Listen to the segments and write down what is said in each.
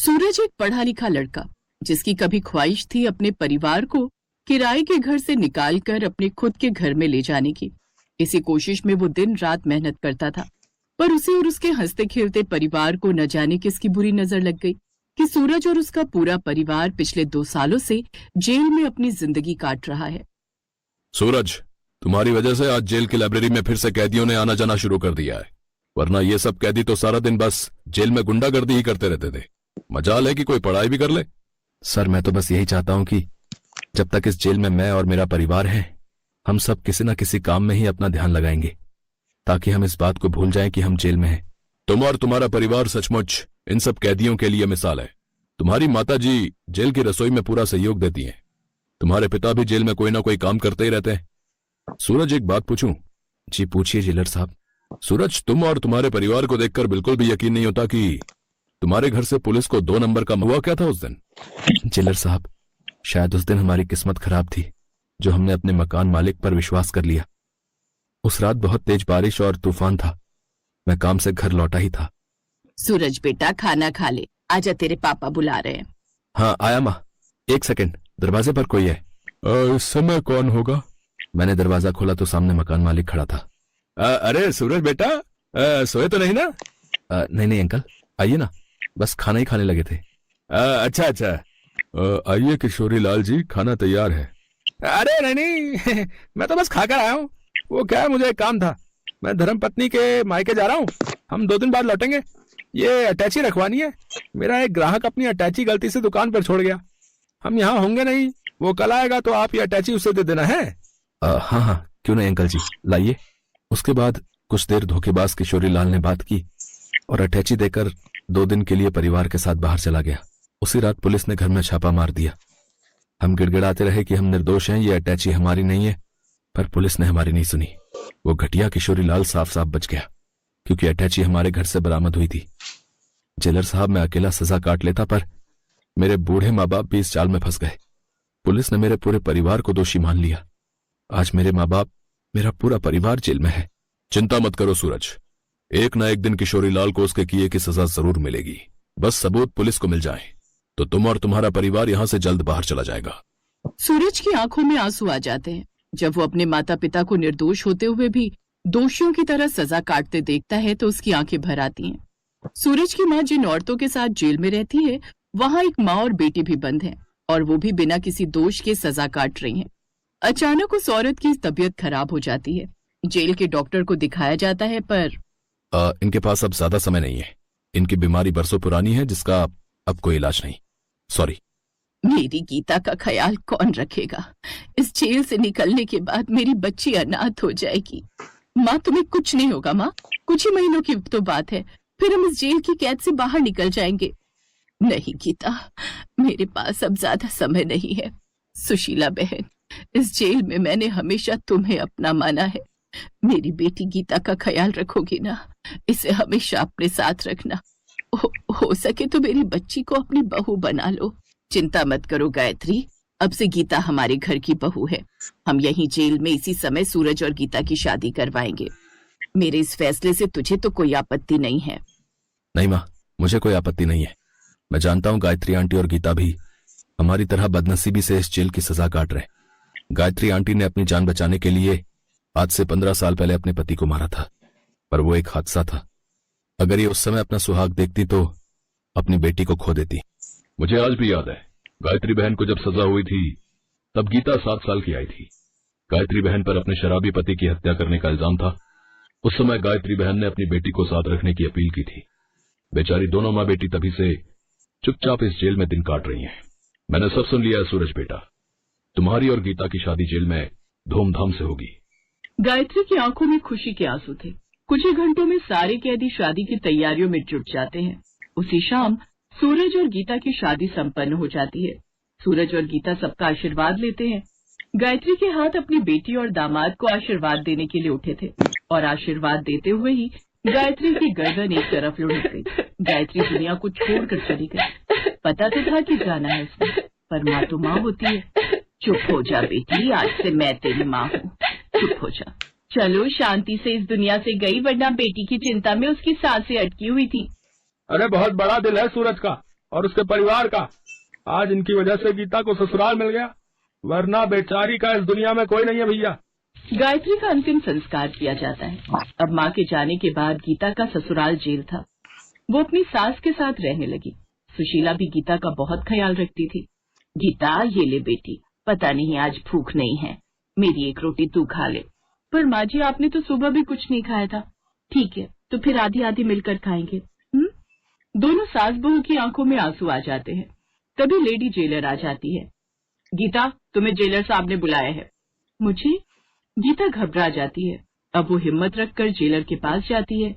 सूरज एक पढ़ा लिखा लड़का जिसकी कभी ख्वाहिश थी अपने परिवार को किराए के घर से निकालकर अपने खुद के घर में ले जाने की। इसी कोशिश में वो दिन रात मेहनत करता था, पर उसे और उसके हंसते खेलते परिवार को न जाने किसकी बुरी नजर लग गई कि सूरज और उसका पूरा परिवार पिछले 2 सालों से जेल में अपनी जिंदगी काट रहा है। सूरज, तुम्हारी वजह से आज जेल की लाइब्रेरी में फिर से कैदियों ने आना जाना शुरू कर दिया है, वरना ये सब कैदी तो सारा दिन बस जेल में गुंडागर्दी ही करते रहते थे। मजाल है कि कोई पढ़ाई भी कर ले। सर, मैं तो बस यही चाहता हूं कि जब तक इस जेल में मैं और मेरा परिवार है, हम सब किसी न किसी काम में ही अपना ध्यान लगाएंगे ताकि हम इस बात को भूल जाएं कि हम जेल में हैं। तुम और तुम्हारा परिवार सचमुच इन सब कैदियों के लिए मिसाल है। तुम्हारी माताजी जेल की रसोई में पूरा सहयोग देती हैं। तुम्हारे पिता भी जेल में कोई ना कोई काम करते ही रहते हैं। सूरज, एक बात पूछूं? जी पूछिए जेलर साहब। सूरज, तुम और तुम्हारे परिवार को देखकर बिल्कुल भी यकीन नहीं होता कि तुम्हारे घर से पुलिस को 2 नंबर का हुआ क्या था उस दिन। जेलर साहब, शायद उस दिन हमारी किस्मत खराब थी जो हमने अपने मकान मालिक पर विश्वास कर लिया। उस रात बहुत तेज बारिश और तूफान था। मैं काम से घर लौटा ही था। सूरज बेटा, खाना खा ले, आजा, तेरे पापा बुला रहे हैं। हाँ आया माँ, 1 सेकंड, दरवाजे पर कोई है। इस समय कौन होगा? मैंने दरवाजा खोला तो सामने मकान मालिक खड़ा था। अरे सूरज बेटा, सोए तो नहीं ना? नहीं अंकल, आइए ना, बस खाना ही खाने लगे थे। अच्छा, आइए किशोरी लाल जी, खाना तैयार है। अरे नहीं मैं तो बस खाकर आया हूँ। वो क्या है, मुझे एक काम था। मैं धर्मपत्नी के मायके जा रहा हूँ, हम 2 दिन बाद लौटेंगे। ये अटैची रखवानी है। मेरा एक ग्राहक अपनी अटैची गलती से दुकान पर छोड़ गया। हम यहाँ होंगे नहीं, वो कल आएगा तो आप ये अटैची उसे दे देना है। हाँ, क्यों नहीं अंकल जी, लाइए। उसके बाद कुछ देर धोखेबाज किशोरी लाल ने बात की और अटैची देकर 2 दिन के लिए परिवार के साथ बाहर चला गया। उसी रात पुलिस ने घर में छापा मार दिया। हम गिड़गिड़ाते रहे कि हम निर्दोष हैं, ये अटैची हमारी नहीं है, पर पुलिस ने हमारी नहीं सुनी। वो घटिया किशोरी लाल साफ साफ बच गया क्योंकि अटैची हमारे घर से बरामद हुई थी। जेलर साहब, मैं अकेला सजा काट लेता, पर मेरे बूढ़े माँ बाप भी इस जाल में फंस गए। पुलिस ने मेरे पूरे परिवार को दोषी मान लिया। आज मेरे माँ बाप, मेरा पूरा परिवार जेल में है। चिंता मत करो सूरज, एक न एक दिन किशोरी लाल को उसके किए की सजा जरूर मिलेगी। बस सबूत पुलिस को मिल जाए तो तुम और तुम्हारा परिवार यहाँ से जल्द बाहर चला जाएगा। सूरज की आंखों में आंसू आ जाते हैं जब वो अपने माता पिता को निर्दोष होते हुए भी दोषियों की तरह सजा काटते देखता है तो उसकी आंखें भर आती हैं। सूरज की माँ जिन औरतों के साथ जेल में रहती है, वहाँ एक माँ और बेटी भी बंद है और वो भी बिना किसी दोष के सजा काट रही हैं। अचानक उस औरत की तबीयत खराब हो जाती है। जेल के डॉक्टर को दिखाया जाता है, पर इनके पास अब ज्यादा समय नहीं है। इनकी बीमारी बरसों पुरानी है जिसका अब कोई इलाज नहीं। सॉरी। मेरी गीता का ख्याल कौन रखेगा? इस जेल से निकलने के बाद मेरी बच्ची अनाथ हो जाएगी। माँ, तुम्हें कुछ नहीं होगा माँ, कुछ ही महीनों की तो बात है, फिर हम इस जेल की कैद से बाहर निकल जाएंगे। नहीं गीता, मेरे पास अब ज्यादा समय नहीं है। सुशीला बहन, इस जेल में मैंने हमेशा तुम्हें अपना माना है। मेरी बेटी गीता का ख्याल रखोगी ना? इसे हमेशा अपने साथ रखना। हो सके तो मेरी बच्ची को अपनी बहू बना लो। चिंता मत करो गायत्री, अब से गीता हमारे घर की बहू है। हम यहीं जेल में इसी समय सूरज और गीता की शादी करवाएंगे। मेरे इस फैसले से तुझे तो कोई आपत्ति नहीं है? नहीं माँ, मुझे कोई आपत्ति नहीं है। मैं जानता हूँ गायत्री आंटी और गीता भी हमारी तरह बदनसीबी से इस जेल की सजा काट रहे। गायत्री आंटी ने अपनी जान बचाने के लिए आज से 15 साल पहले अपने पति को मारा था, पर वो एक हादसा था। अगर ये उस समय अपना सुहाग देखती तो अपनी बेटी को खो देती। मुझे आज भी याद है, गायत्री बहन को जब सजा हुई थी तब गीता 7 साल की आई थी। गायत्री बहन पर अपने शराबी पति की हत्या करने का इल्जाम था। उस समय गायत्री बहन ने अपनी बेटी को साथ रखने की अपील की थी। बेचारी दोनों माँ बेटी तभी से चुपचाप इस जेल में दिन काट रही हैं। मैंने सब सुन लिया है सूरज बेटा, तुम्हारी और गीता की शादी जेल में धूमधाम से होगी। गायत्री की आंखों में खुशी के आंसू थे। कुछ ही घंटों में सारे कैदी शादी की तैयारियों में जुट जाते हैं। उसी शाम सूरज और गीता की शादी संपन्न हो जाती है। सूरज और गीता सबका आशीर्वाद लेते हैं। गायत्री के हाथ अपनी बेटी और दामाद को आशीर्वाद देने के लिए उठे थे और आशीर्वाद देते हुए ही गायत्री की गर्दन एक तरफ लुढ़क गई। गायत्री दुनिया को छोड़कर चली गई। पता तो था कि जाना है उसने, पर माँ तो माँ होती है। चुप हो जा बेटी, आज से मैं तेरी माँ हूँ, चुप हो जा। चलो शांति से इस दुनिया से गई, वरना बेटी की चिंता में उसकी सांसें अटकी हुई थी। अरे बहुत बड़ा दिल है सूरज का, और उसके परिवार का। आज इनकी वजह से गीता को ससुराल मिल गया, वरना बेचारी का इस दुनिया में कोई नहीं है भैया। गायत्री का अंतिम संस्कार किया जाता है। अब माँ के जाने के बाद गीता का ससुराल जेल था। वो अपनी सास के साथ रहने लगी। सुशीला भी गीता का बहुत ख्याल रखती थी। गीता, ये ले बेटी, पता नहीं आज भूख नहीं है, मेरी एक रोटी तू खा ले। पर माँ जी, आपने तो सुबह भी कुछ नहीं खाया था। ठीक है, तो फिर आधी आधी मिलकर खाएंगे। दोनों सास बहू की आंखों में आंसू आ जाते हैं। तभी लेडी जेलर आ जाती है। गीता, तुम्हें जेलर साहब ने बुलाया है। मुझे? गीता घबरा जाती है। अब वो हिम्मत रखकर जेलर के पास जाती है।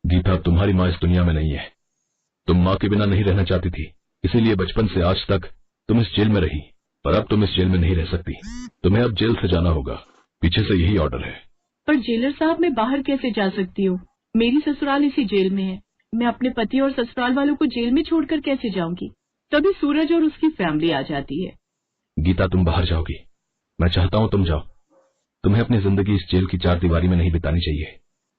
गीता, तुम्हारी माँ इस दुनिया में नहीं है। तुम माँ के बिना नहीं रहना चाहती थी, इसीलिए बचपन से आज तक तुम इस जेल में रही, पर अब तुम इस जेल में नहीं रह सकती। तुम्हें अब जेल से जाना होगा, पीछे से यही ऑर्डर है। पर जेलर साहब, मैं बाहर कैसे जा सकती हूँ? मेरी ससुराल इसी जेल में है। मैं अपने पति और ससुराल वालों को जेल में छोड़कर कैसे जाऊंगी? तभी सूरज और उसकी फैमिली आ जाती है। गीता, तुम बाहर जाओगी। मैं चाहता हूँ तुम जाओ। तुम्हें अपनी जिंदगी इस जेल की चार दीवारी में नहीं बितानी चाहिए।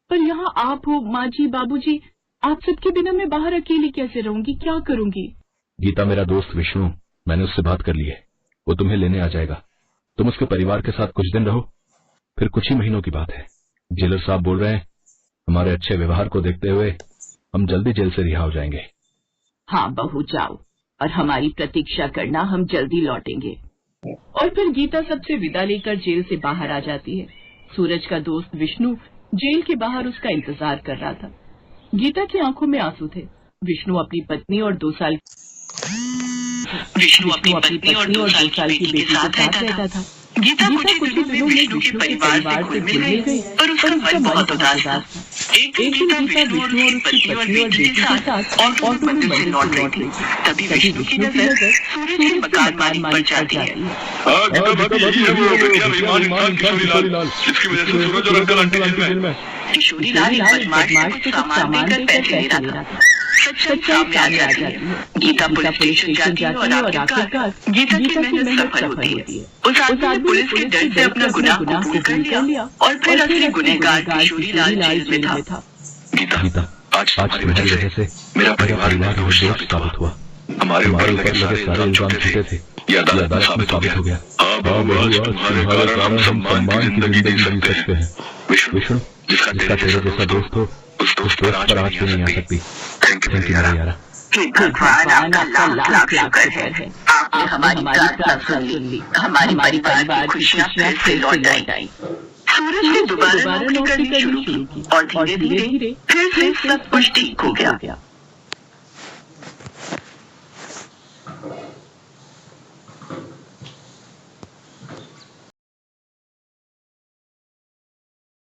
पर यहाँ आप हो, माँ जी, बाबूजी, आप सबके बिना मैं बाहर अकेली कैसे रहूंगी? क्या करूंगी? गीता, मेरा दोस्त विष्णु, मैंने उससे बात कर ली है, वो तुम्हें लेने आ जाएगा। तुम उसके परिवार के साथ कुछ दिन रहो, फिर कुछ ही महीनों की बात है। जेलर साहब बोल रहे हैं, हमारे अच्छे व्यवहार को देखते हुए हम जल्दी जेल से रिहा हो जाएंगे। हाँ बहू, जाओ और हमारी प्रतीक्षा करना, हम जल्दी लौटेंगे। और फिर गीता सबसे विदा लेकर जेल से बाहर आ जाती है। सूरज का दोस्त विष्णु जेल के बाहर उसका इंतजार कर रहा था। गीता की आंखों में आंसू थे। विष्णु अपनी पत्नी और 2 साल की बेटी के साथ रहता था। गीता कुछ ही दिनों में विष्णु के परिवार से घुल मिल गई और उसका मन बहुत उदास था। एक दिन गीता विष्णु और उसकी पत्नी और बेटी के साथ ऑटो में मंदिर से लौट रही थी। तभी विष्णु की नजर सूरज के मकान मालिक पर जाती है। किशोरी लाल बदमाश से कुछ सामान देकर पैसे ले रहा था। सच्चाई सामने आ जाती है। गीता पुलिस स्टेशन जाती है और आखिरकार गीता की मेहनत सफल होती है। उस आदमी ने पुलिस के डर से अपना गुनाह कबूल कर लिया और फिर असली गुनहगार किशोरी लाल जेल में था। गीता, आज तुम्हारी वजह से मेरा परिवार निर्दोष साबित हुआ। हमारे ऊपर लगे सारे इल्जाम झूठे थे, ये अदालत में साबित हो गया। हाँ बहू, आज तुम्हारे कारण हम सम्मान की जिंदगी जी सकते हैं। विष्णु, जिसका तेरे जैसा दोस्त हो, उस दोस्त पर आज भी नहीं आ सकती। थैंक यू मेरी यारा। भगवान, आपका लाख शुक्र है। आपने हमारी प्रार्थना सुन ली। हमारे परिवार की खुशियाँ फिर लौट आई। सूरज ने दोबारा नौकरी करनी शुरू की और धीरे धीरे फिर सब कुछ ठीक हो गया।